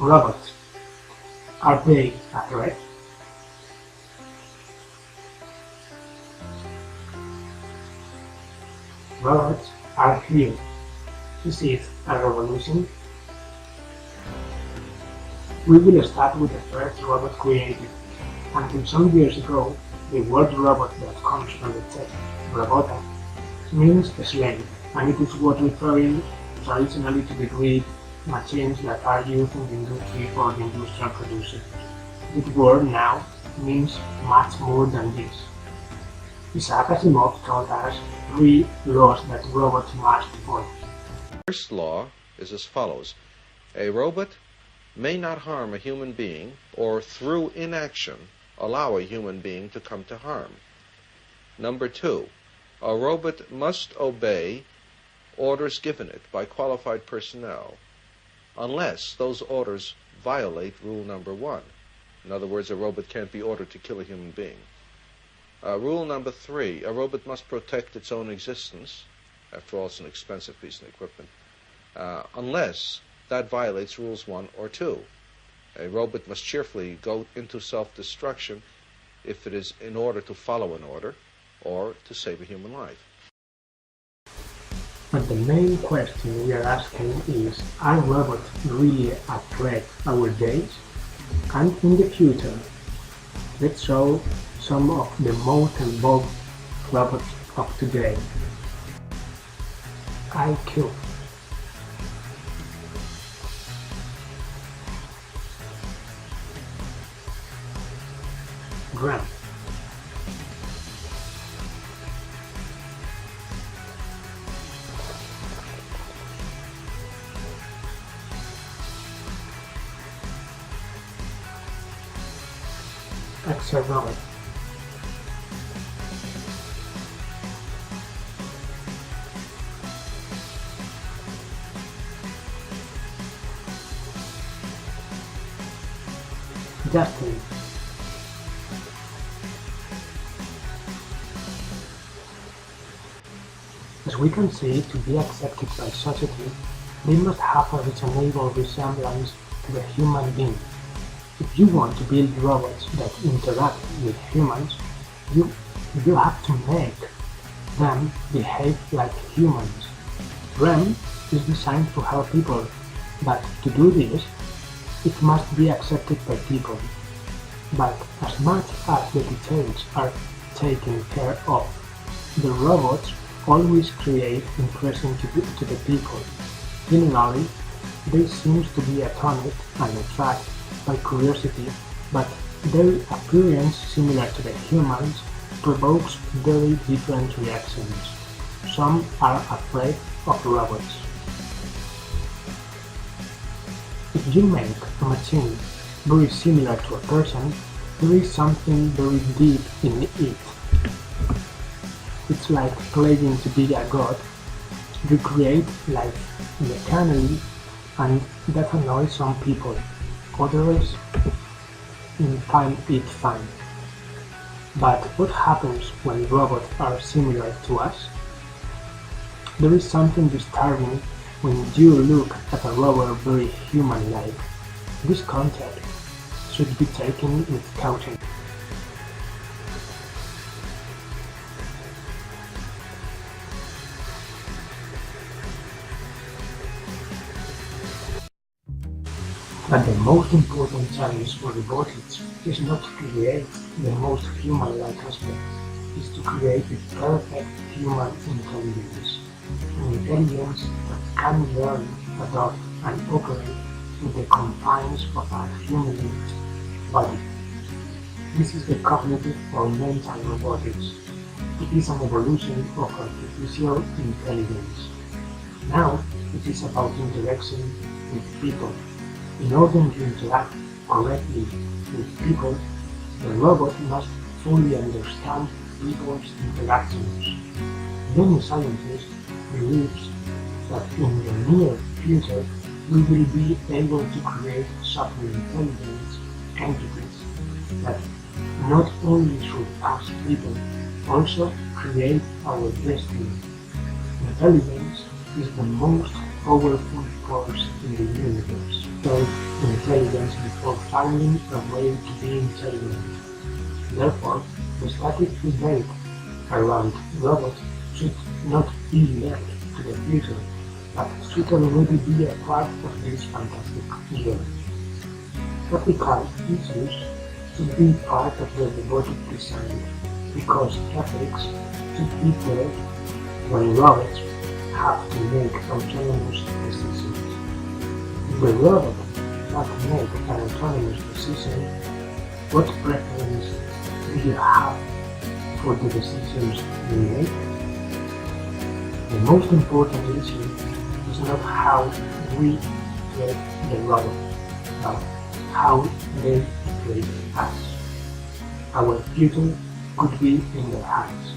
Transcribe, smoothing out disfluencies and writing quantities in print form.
Robots. Are they a threat? Robots are here. Is it a revolution? We will start with the first robot created. Until some years ago, the word robot that comes from the Czech robota means slave, and it is what referring traditionally to the great machines that are used in the industry or the industrial production. The word now means much more than this. Isaac Asimov told us 3 laws that robots must follow. The first law is as follows. A robot may not harm a human being or through inaction allow a human being to come to harm. Number 2, a robot must obey orders given it by qualified personnel unless those orders violate rule number 1. In other words, a robot can't be ordered to kill a human being. Rule number 3, a robot must protect its own existence. After all, it's an expensive piece of equipment. Unless that violates rules 1 or 2. A robot must cheerfully go into self-destruction if it is in order to follow an order or to save a human life. But the main question we are asking is, are robots really a threat nowadays? And in the future? Let's show some of the most involved robots of today. IQ. REEM. Accelerate. Destiny. As we can see, to be accepted by society, they must have a reasonable resemblance to the human being. If you want to build robots that interact with humans, you have to make them behave like humans. REEM is designed to help people, but to do this, it must be accepted by people. But as much as the details are taken care of, the robots always create impression to the people. Generally, they seem to be attracted and attracted by curiosity, but their appearance, similar to the humans, provokes very different reactions. Some are afraid of robots. If you make a machine very similar to a person, there is something very deep in it. It's like playing to be a god. You create life mechanically, and that annoys some people. Others find it fine. But what happens when robots are similar to us? There is something disturbing when you look at a robot very human-like. This concept should be taken with caution. But the most important challenge for robotics is not to create the most human-like aspect, is to create the perfect human intelligence. An intelligence that can learn, adopt, and operate in the confines of a human body. This is the cognitive or mental robotics. It is an evolution of artificial intelligence. Now, it is about interaction with people. In order to interact correctly with people, the robot must fully understand people's interactions. Many scientists believe that in the near future we will be able to create super intelligence entities that not only surpass people, also create our destiny. Intelligence is the most powerful force in the universe. So, intelligence decisions before finding a way to be intelligent. Therefore, the static debate around robots should not be left to the future, but should already be a part of this fantastic event. Ethical issues should be part of the robotic design, because ethics should be there when robots have to make autonomous decisions. If the robot cannot make an autonomous decision, what preference do you have for the decisions you make? The most important issue is not how we treat the robot, but how they treat us. Our future could be in their hands.